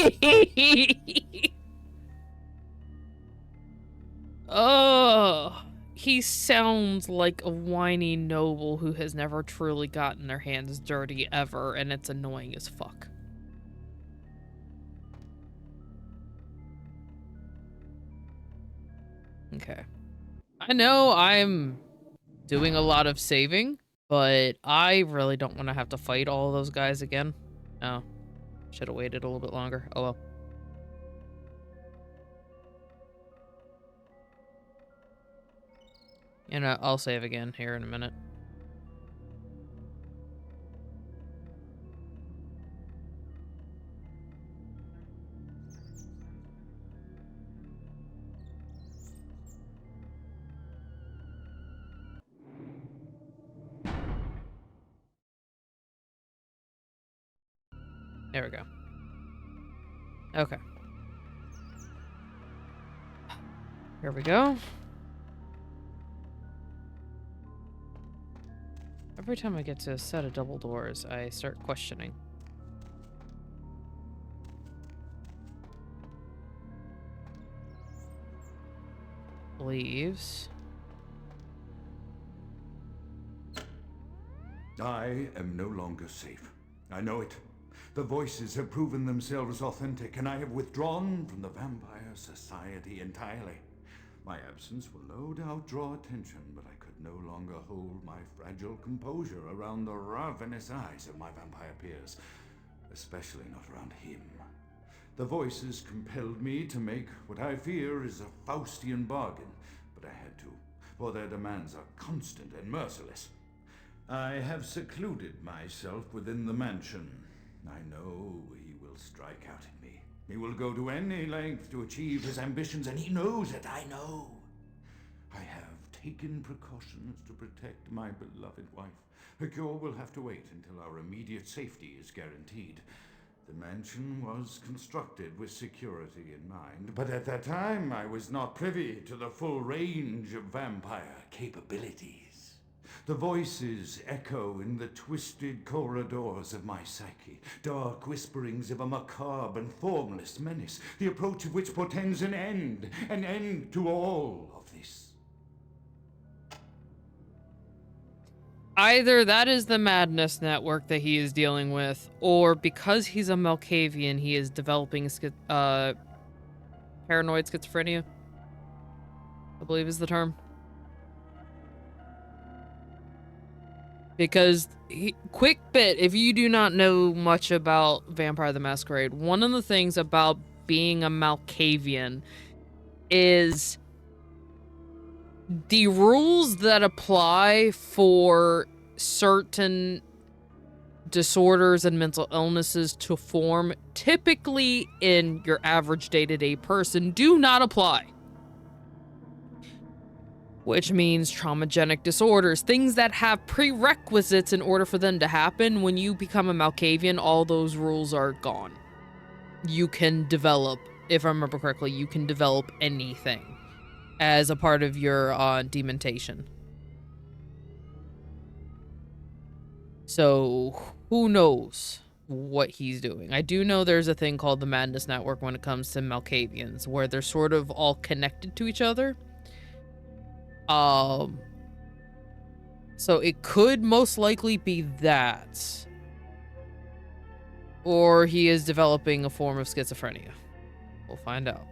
Oh, he sounds like a whiny noble who has never truly gotten their hands dirty ever, and it's annoying as fuck. Okay. I know I'm doing a lot of saving, but I really don't want to have to fight all of those guys again. No. Should have waited a little bit longer. Oh well. You know, I'll save again here in a minute. There we go. Okay. Here we go. Every time I get to a set of double doors, I start questioning. Leaves. I am no longer safe. I know it. The voices have proven themselves authentic, and I have withdrawn from the Vampire Society entirely. My absence will no doubt draw attention, but I could no longer hold my fragile composure around the ravenous eyes of my vampire peers, especially not around him. The voices compelled me to make what I fear is a Faustian bargain, but I had to, for their demands are constant and merciless. I have secluded myself within the mansion. I know he will strike out at me. He will go to any length to achieve his ambitions, and he knows it, I know. I have taken precautions to protect my beloved wife. Her cure will have to wait until our immediate safety is guaranteed. The mansion was constructed with security in mind, but at that time I was not privy to the full range of vampire capabilities. The voices echo in the twisted corridors of my psyche, dark whisperings of a macabre and formless menace, the approach of which portends an end to all of this. Either that is the madness network that he is dealing with, or because he's a Malkavian, he is developing paranoid schizophrenia, I believe is the term. Because, quick bit, if you do not know much about Vampire the Masquerade, one of the things about being a Malkavian is the rules that apply for certain disorders and mental illnesses to form typically in your average day-to-day person do not apply. Which means traumagenic disorders, things that have prerequisites in order for them to happen. When you become a Malkavian, all those rules are gone. You can develop, if I remember correctly, you can develop anything as a part of your dementation. So, who knows what he's doing? I do know there's a thing called the Madness Network when it comes to Malkavians, where they're sort of all connected to each other. So it could most likely be that. Or he is developing a form of schizophrenia. We'll find out.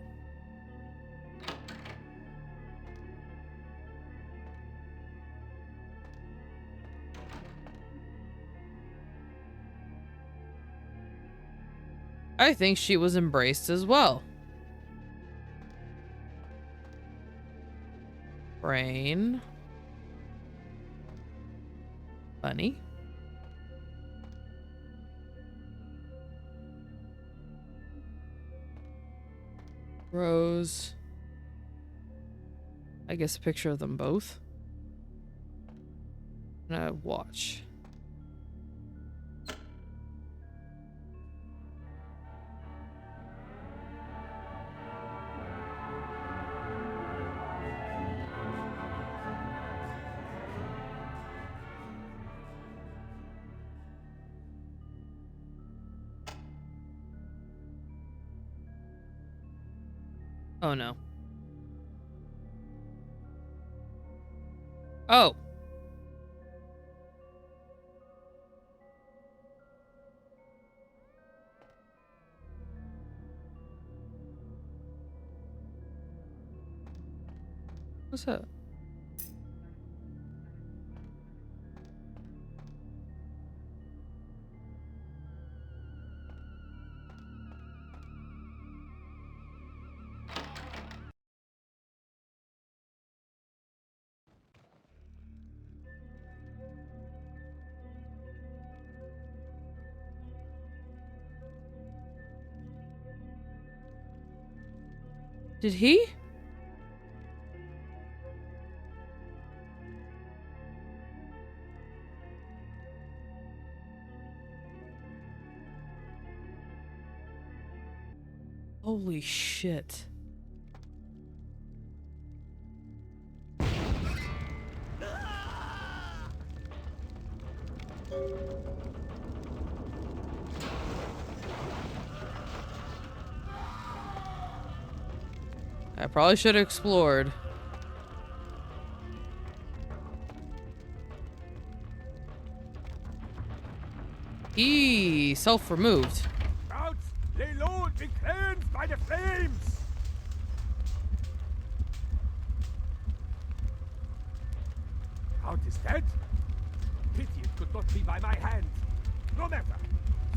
I think she was embraced as well. Brain. Bunny. Rose. I guess a picture of them both. And a watch. Oh no. Oh. What's that? Did he? Holy shit. I probably should have explored. Self-removed. Out! Lay low and be cleansed by the flames! Count is dead? Pity it could not be by my hand. No matter.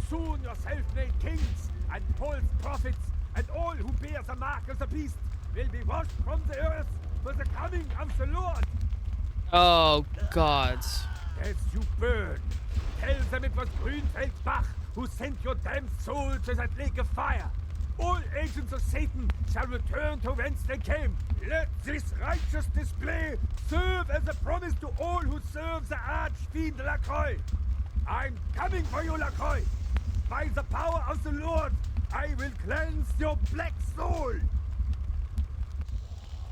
Soon your self-made kings and false prophets and all who bear the mark of the beast will be washed from the earth for the coming of the Lord. Oh, God. As you burn, tell them it was Gwyn-Blaidd who sent your damned soul to that lake of fire. All agents of Satan shall return to whence they came. Let this righteous display serve as a promise to all who serve the archfiend Lacroix. I'm coming for you, Lacroix. By the power of the Lord, I will cleanse your black soul.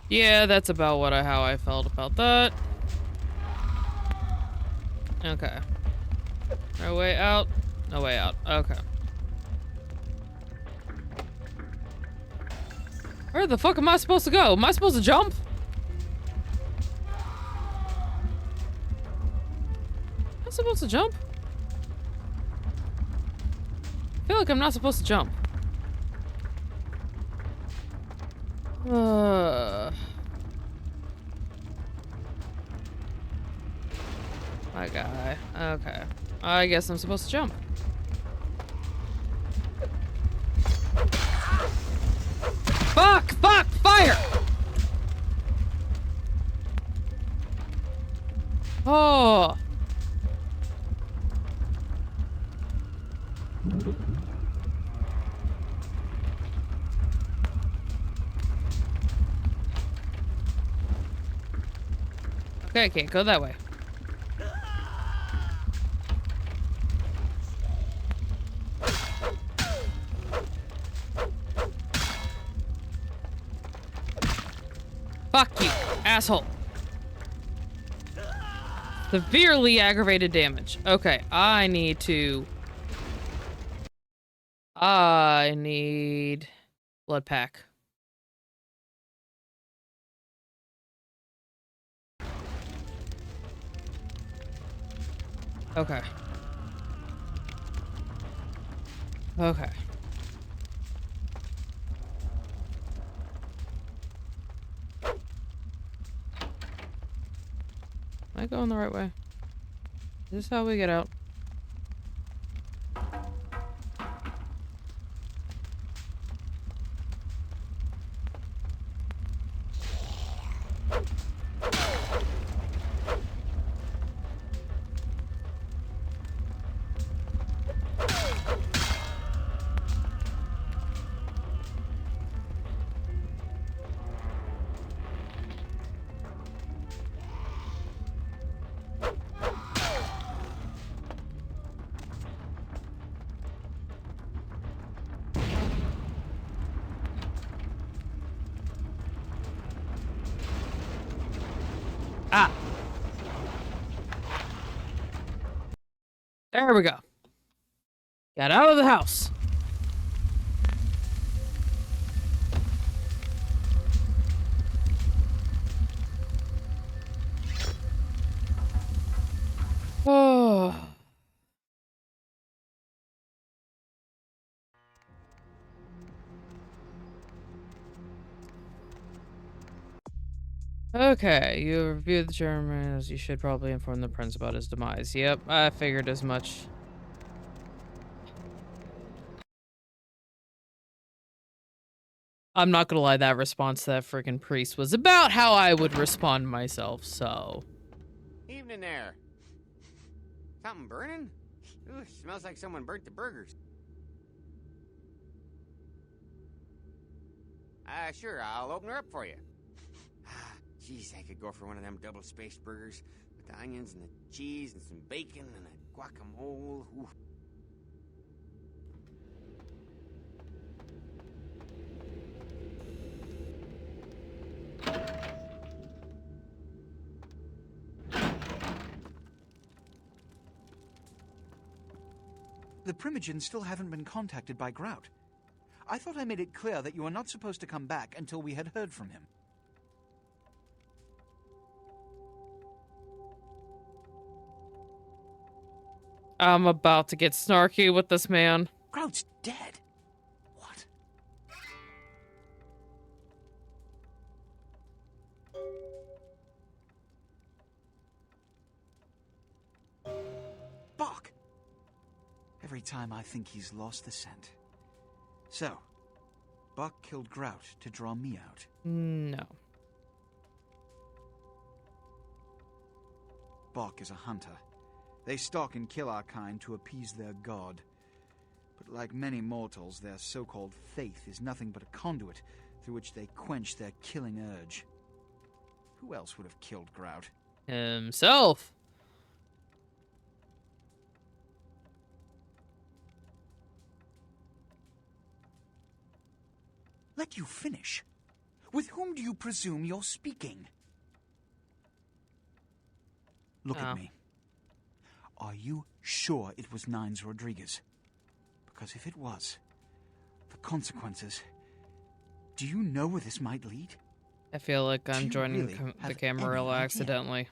Yeah, that's about how I felt about that. Okay. No way out. No way out. Okay. Where the fuck am I supposed to go? Am I supposed to jump? supposed to jump? I feel like I'm not supposed to jump. My guy. Okay. I guess I'm supposed to jump. Fuck! Fuck! Fire! Oh. Okay, I can't go that way. Fuck you, asshole. Severely aggravated damage. Okay, I need blood pack. Okay. Okay. Am I going the right way? Is this how we get out? Ah. There we go. Got out of the house. Oh. Okay, you reviewed the Germans. You should probably inform the prince about his demise. Yep, I figured as much. I'm not gonna lie, that response to that freaking priest was about how I would respond myself, so. Evening there. Something burning? Ooh, smells like someone burnt the burgers. Sure, I'll open her up for you. Jeez, I could go for one of them double-spaced burgers with the onions and the cheese and some bacon and a guacamole. Ooh. The Primogens still haven't been contacted by Grout. I thought I made it clear that you were not supposed to come back until we had heard from him. I'm about to get snarky with this man. Grout's dead. What? Bach! Every time I think he's lost the scent. So, Bach killed Grout to draw me out. No. Bach is a hunter. They stalk and kill our kind to appease their god. But like many mortals, their so-called faith is nothing but a conduit through which they quench their killing urge. Who else would have killed Grout? Himself. Let you finish. With whom do you presume you're speaking? Look at me. Are you sure it was Nines Rodriguez? Because if it was, the consequences... Do you know where this might lead? I feel like I'm joining really the Camarilla accidentally.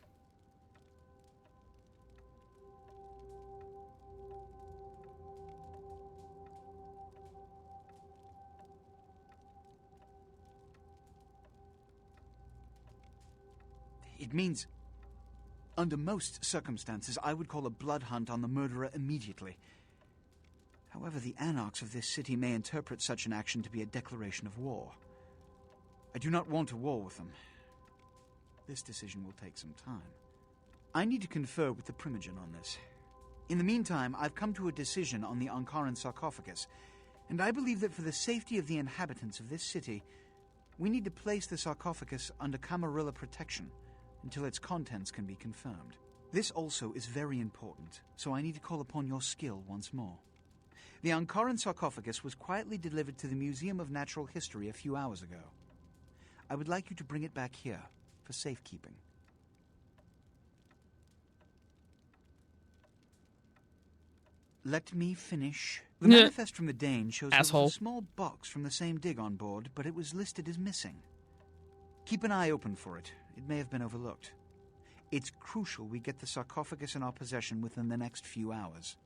It means, under most circumstances, I would call a blood hunt on the murderer immediately. However, the anarchs of this city may interpret such an action to be a declaration of war. I do not want a war with them. This decision will take some time. I need to confer with the Primogen on this. In the meantime, I've come to a decision on the Ankaran sarcophagus, and I believe that for the safety of the inhabitants of this city, we need to place the sarcophagus under Camarilla protection until its contents can be confirmed. This also is very important, so I need to call upon your skill once more. The Ankaran sarcophagus was quietly delivered to the Museum of Natural History a few hours ago. I would like you to bring it back here for safekeeping. Let me finish. The manifest from the Dane shows there was a small box from the same dig on board, but it was listed as missing. Keep an eye open for it. It may have been overlooked. It's crucial we get the sarcophagus in our possession within the next few hours.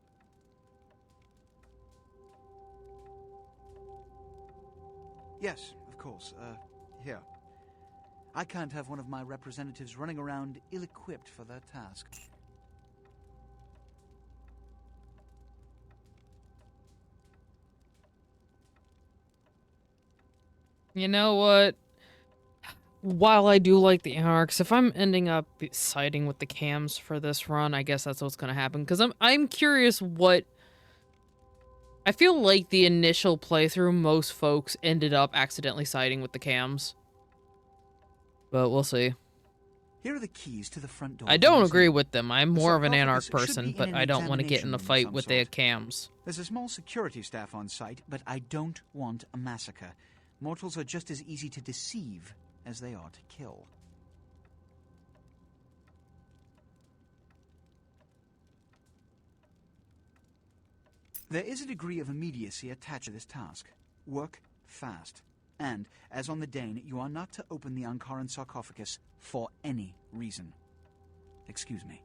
Yes, of course. Here. I can't have one of my representatives running around ill-equipped for their task. You know what? While I do like the Anarchs, if I'm ending up siding with the cams for this run, I guess that's what's going to happen. Because I'm curious what... I feel like the initial playthrough, most folks ended up accidentally siding with the cams. But we'll see. Here are the keys to the front door. I don't agree with them. I'm more of an Anarch person, but I don't want to get in a fight with the cams. There's a small security staff on site, but I don't want a massacre. Mortals are just as easy to deceive as they are to kill. There is a degree of immediacy attached to this task. Work fast. And, as on the Dane, you are not to open the Ankaran sarcophagus for any reason. Excuse me.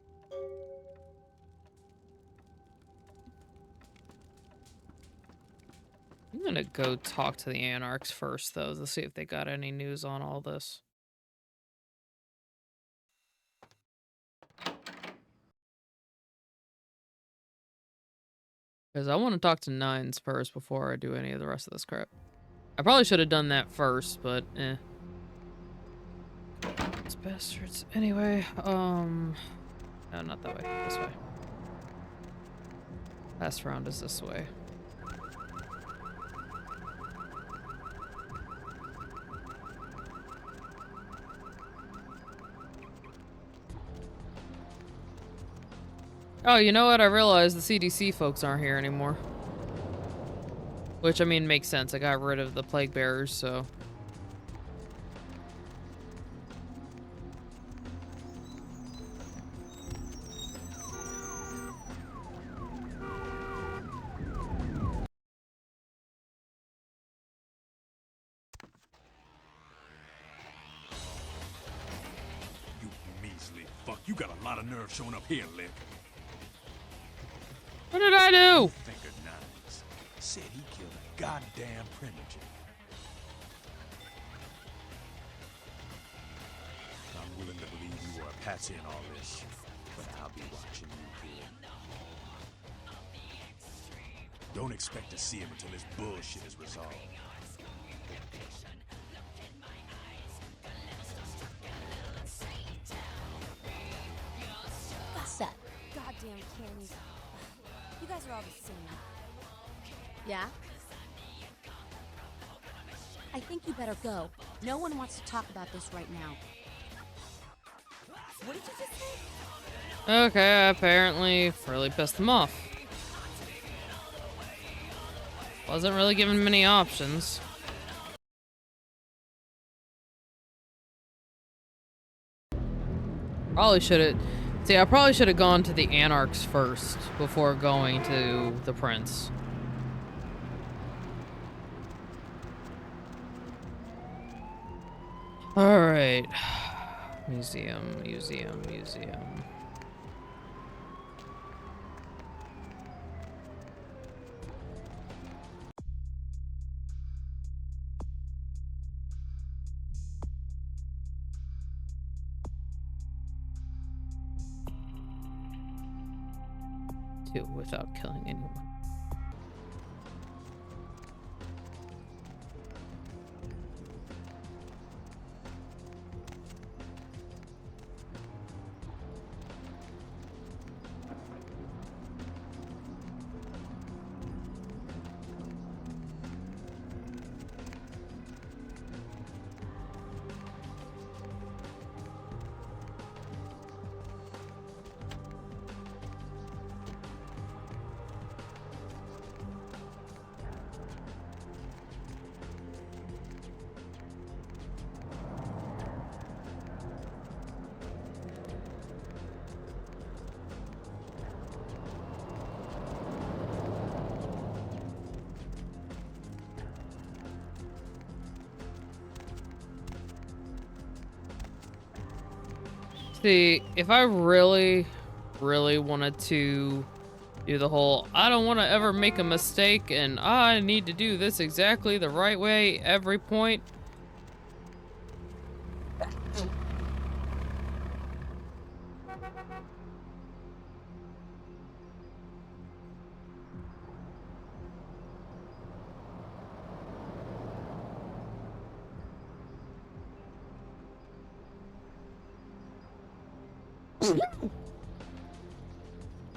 I'm gonna go talk to the Anarchs first, though, to see if they got any news on all this. Because I want to talk to Nines first before I do any of the rest of this crap. I probably should have done that first, but eh. These bastards. Anyway, no, not that way. This way. Pass around is this way. Oh, you know what? I realized the CDC folks aren't here anymore. Which, I mean, makes sense. I got rid of the plague bearers, so... You measly fuck. You got a lot of nerve showing up here, Lick. What did I do? Thinker Nines said he killed a goddamn Primogen. I'm willing to believe you were a patsy in all this, but I'll be watching you, kid. Don't expect to see him until this bullshit is resolved. What's up? Goddamn candies. You guys are all the same. Yeah? I think you better go. No one wants to talk about this right now. What did you just say? Okay, I apparently really pissed them off. Wasn't really given many options. Probably should have... See, I probably should have gone to the Anarchs first before going to the Prince. Alright. Museum, museum, museum. too without killing anyone. See, if I really wanted to do the whole, I don't want to ever make a mistake and I need to do this exactly the right way every point.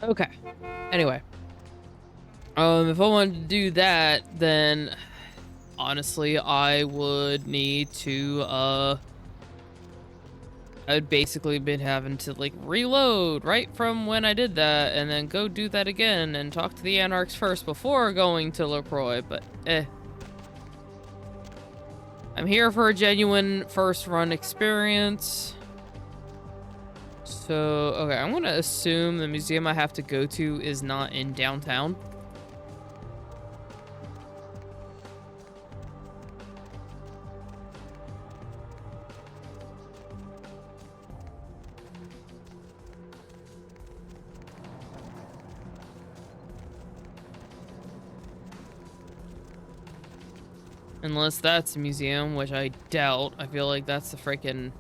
Okay. Anyway. If I wanted to do that, then honestly, I would need to, I'd basically been having to like reload right from when I did that and then go do that again and talk to the Anarchs first before going to LaCroix, but I'm here for a genuine first run experience. So, okay, I'm gonna assume the museum I have to go to is not in downtown. Unless that's a museum, which I doubt. I feel like that's the freaking...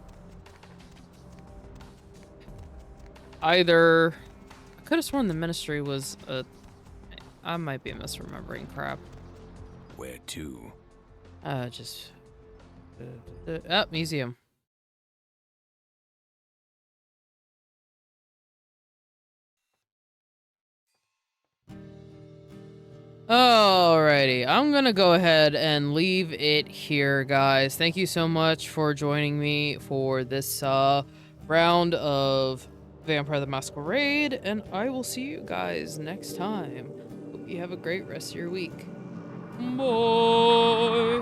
Either... I could have sworn the ministry was a... I might be misremembering crap. Where to? Just... museum. Alrighty, I'm gonna go ahead and leave it here, guys. Thank you so much for joining me for this round of Vampire the Masquerade, and I will see you guys next time. Hope you have a great rest of your week. Bye!